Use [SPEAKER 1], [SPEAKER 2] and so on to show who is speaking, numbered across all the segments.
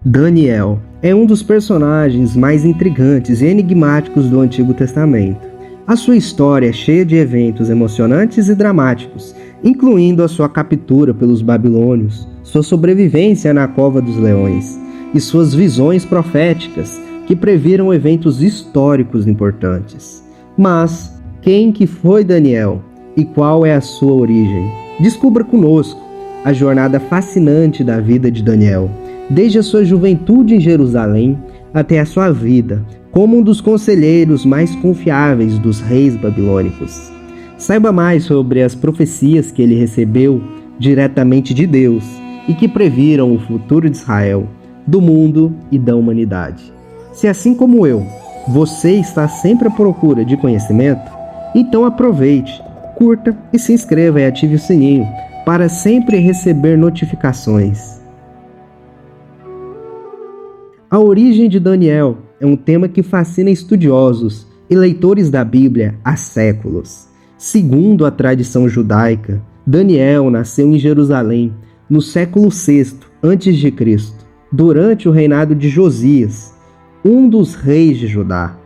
[SPEAKER 1] Daniel é um dos personagens mais intrigantes e enigmáticos do Antigo Testamento. A sua história é cheia de eventos emocionantes e dramáticos, incluindo a sua captura pelos babilônios, sua sobrevivência na cova dos leões e suas visões proféticas que previram eventos históricos importantes. Mas quem que foi Daniel e qual é a sua origem? Descubra conosco a jornada fascinante da vida de Daniel, desde a sua juventude em Jerusalém até a sua vida como um dos conselheiros mais confiáveis dos reis babilônicos. Saiba mais sobre as profecias que ele recebeu diretamente de Deus e que previram o futuro de Israel, do mundo e da humanidade. Se assim como eu, você está sempre à procura de conhecimento, então aproveite, curta e se inscreva e ative o sininho para sempre receber notificações. A origem de Daniel é um tema que fascina estudiosos e leitores da Bíblia há séculos. Segundo a tradição judaica, Daniel nasceu em Jerusalém no século VI a.C., durante o reinado de Josias, um dos reis de Judá.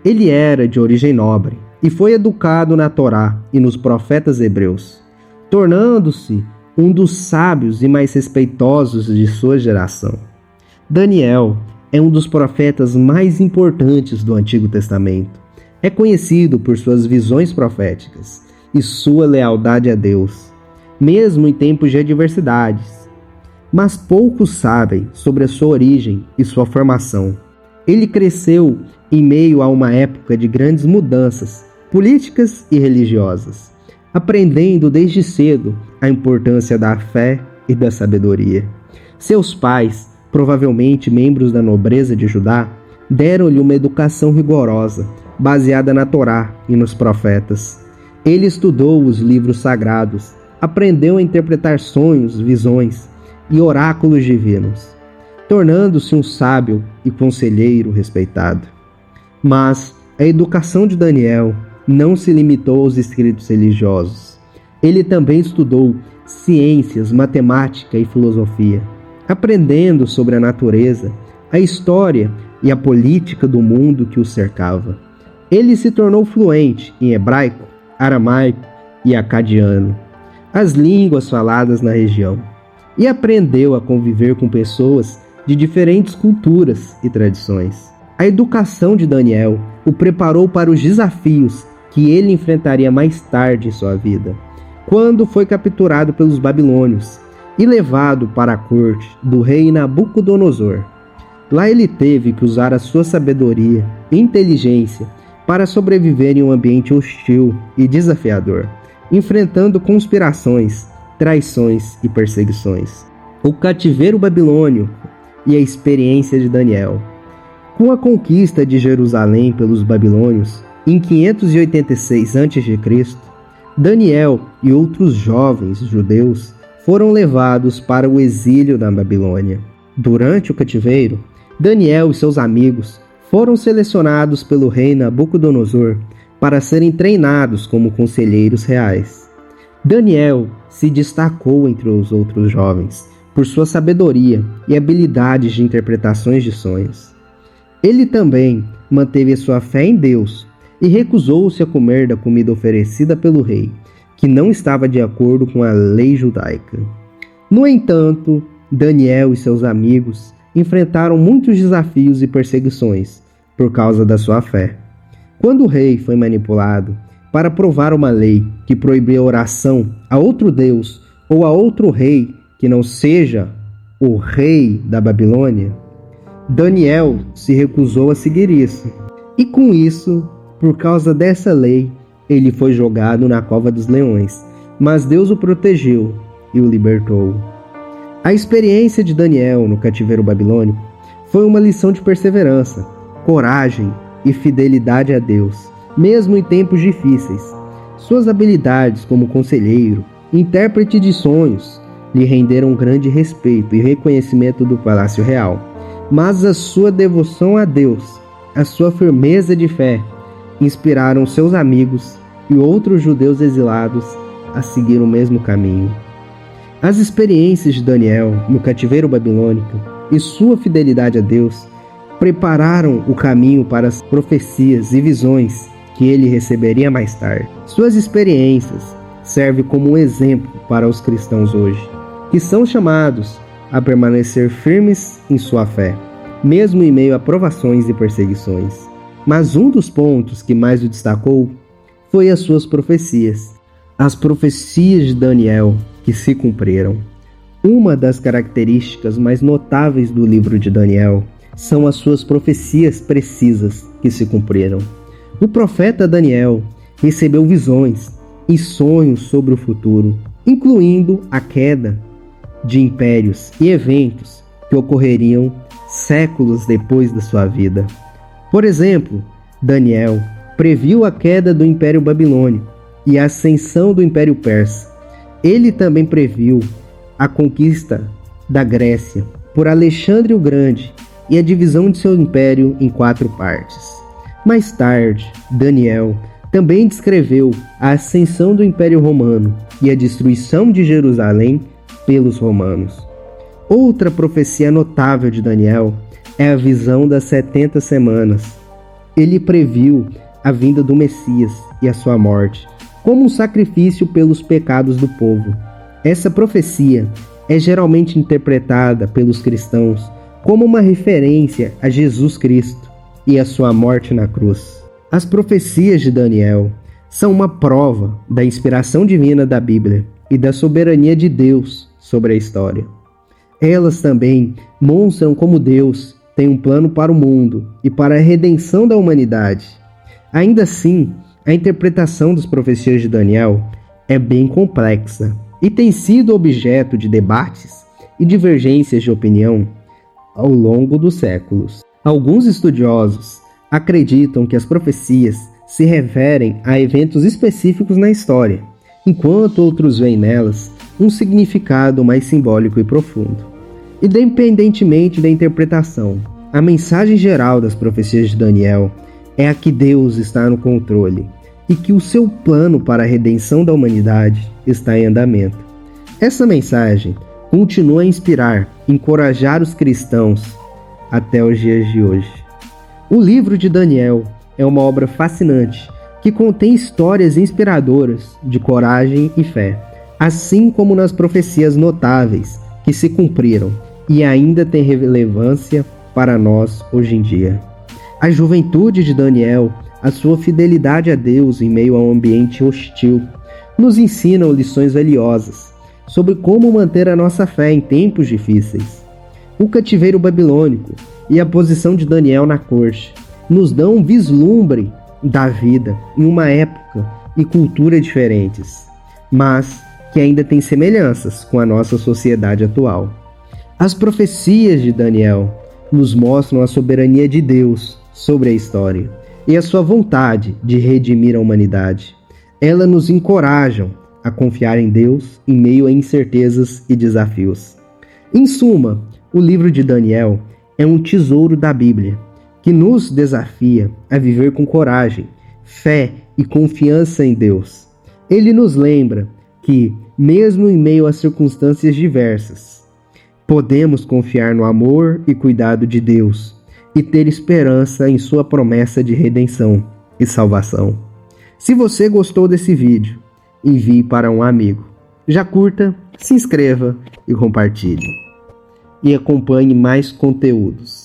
[SPEAKER 1] Ele era de origem nobre e foi educado na Torá e nos profetas hebreus, tornando-se um dos sábios e mais respeitosos de sua geração. Daniel é um dos profetas mais importantes do Antigo Testamento. É conhecido por suas visões proféticas e sua lealdade a Deus, mesmo em tempos de adversidades. Mas poucos sabem sobre a sua origem e sua formação. Ele cresceu em meio a uma época de grandes mudanças políticas e religiosas, aprendendo desde cedo a importância da fé e da sabedoria. Seus pais, provavelmente membros da nobreza de Judá, deram-lhe uma educação rigorosa, baseada na Torá e nos profetas. Ele estudou os livros sagrados, aprendeu a interpretar sonhos, visões e oráculos divinos, tornando-se um sábio e conselheiro respeitado. Mas a educação de Daniel não se limitou aos escritos religiosos. Ele também estudou ciências, matemática e filosofia, aprendendo sobre a natureza, a história e a política do mundo que o cercava. Ele se tornou fluente em hebraico, aramaico e acadiano, as línguas faladas na região, e aprendeu a conviver com pessoas de diferentes culturas e tradições. A educação de Daniel o preparou para os desafios que ele enfrentaria mais tarde em sua vida, quando foi capturado pelos babilônios e levado para a corte do rei Nabucodonosor. Lá ele teve que usar a sua sabedoria e inteligência para sobreviver em um ambiente hostil e desafiador, enfrentando conspirações, traições e perseguições. O cativeiro babilônico e a experiência de Daniel. Com a conquista de Jerusalém pelos babilônios, em 586 a.C., Daniel e outros jovens judeus foram levados para o exílio na Babilônia. Durante o cativeiro, Daniel e seus amigos foram selecionados pelo rei Nabucodonosor para serem treinados como conselheiros reais. Daniel se destacou entre os outros jovens por sua sabedoria e habilidades de interpretações de sonhos. Ele também manteve sua fé em Deus e recusou-se a comer da comida oferecida pelo rei, que não estava de acordo com a lei judaica. No entanto, Daniel e seus amigos enfrentaram muitos desafios e perseguições por causa da sua fé. Quando o rei foi manipulado para provar uma lei que proibia a oração a outro deus ou a outro rei que não seja o rei da Babilônia, Daniel se recusou a seguir isso. E com isso, por causa dessa lei, ele foi jogado na cova dos leões, mas Deus o protegeu e o libertou. A experiência de Daniel no cativeiro babilônico foi uma lição de perseverança, coragem e fidelidade a Deus, mesmo em tempos difíceis. Suas habilidades como conselheiro, intérprete de sonhos, lhe renderam grande respeito e reconhecimento do Palácio Real. Mas a sua devoção a Deus, a sua firmeza de fé, inspiraram seus amigos e outros judeus exilados a seguir o mesmo caminho. As experiências de Daniel no cativeiro babilônico e sua fidelidade a Deus prepararam o caminho para as profecias e visões que ele receberia mais tarde. Suas experiências servem como um exemplo para os cristãos hoje, que são chamados a permanecer firmes em sua fé, mesmo em meio a provações e perseguições. Mas um dos pontos que mais o destacou foi as suas profecias, as profecias de Daniel que se cumpriram. Uma das características mais notáveis do livro de Daniel são as suas profecias precisas que se cumpriram. O profeta Daniel recebeu visões e sonhos sobre o futuro, incluindo a queda de impérios e eventos que ocorreriam séculos depois da sua vida. Por exemplo, Daniel previu a queda do Império Babilônico e a ascensão do Império Persa. Ele também previu a conquista da Grécia por Alexandre o Grande e a divisão de seu império em 4 partes. Mais tarde, Daniel também descreveu a ascensão do Império Romano e a destruição de Jerusalém pelos romanos. Outra profecia notável de Daniel é a visão das 70 semanas. Ele previu a vinda do Messias e a sua morte, como um sacrifício pelos pecados do povo. Essa profecia é geralmente interpretada pelos cristãos como uma referência a Jesus Cristo e a sua morte na cruz. As profecias de Daniel são uma prova da inspiração divina da Bíblia e da soberania de Deus sobre a história. Elas também mostram como Deus tem um plano para o mundo e para a redenção da humanidade. Ainda assim, a interpretação das profecias de Daniel é bem complexa e tem sido objeto de debates e divergências de opinião ao longo dos séculos. Alguns estudiosos acreditam que as profecias se referem a eventos específicos na história, enquanto outros veem nelas um significado mais simbólico e profundo. Independentemente da interpretação, a mensagem geral das profecias de Daniel é a que Deus está no controle e que o seu plano para a redenção da humanidade está em andamento. Essa mensagem continua a inspirar e encorajar os cristãos até os dias de hoje. O livro de Daniel é uma obra fascinante que contém histórias inspiradoras de coragem e fé, assim como nas profecias notáveis que se cumpriram e ainda têm relevância para nós hoje em dia. A juventude de Daniel, a sua fidelidade a Deus em meio a um ambiente hostil, nos ensinam lições valiosas sobre como manter a nossa fé em tempos difíceis. O cativeiro babilônico e a posição de Daniel na corte nos dão um vislumbre da vida em uma época e cultura diferentes, mas que ainda tem semelhanças com a nossa sociedade atual. As profecias de Daniel nos mostram a soberania de Deus sobre a história e a sua vontade de redimir a humanidade. Elas nos encorajam a confiar em Deus em meio a incertezas e desafios. Em suma, o livro de Daniel é um tesouro da Bíblia que nos desafia a viver com coragem, fé e confiança em Deus. Ele nos lembra que, mesmo em meio a circunstâncias diversas, podemos confiar no amor e cuidado de Deus e ter esperança em sua promessa de redenção e salvação. Se você gostou desse vídeo, envie para um amigo. Já curta, se inscreva e compartilhe. E acompanhe mais conteúdos.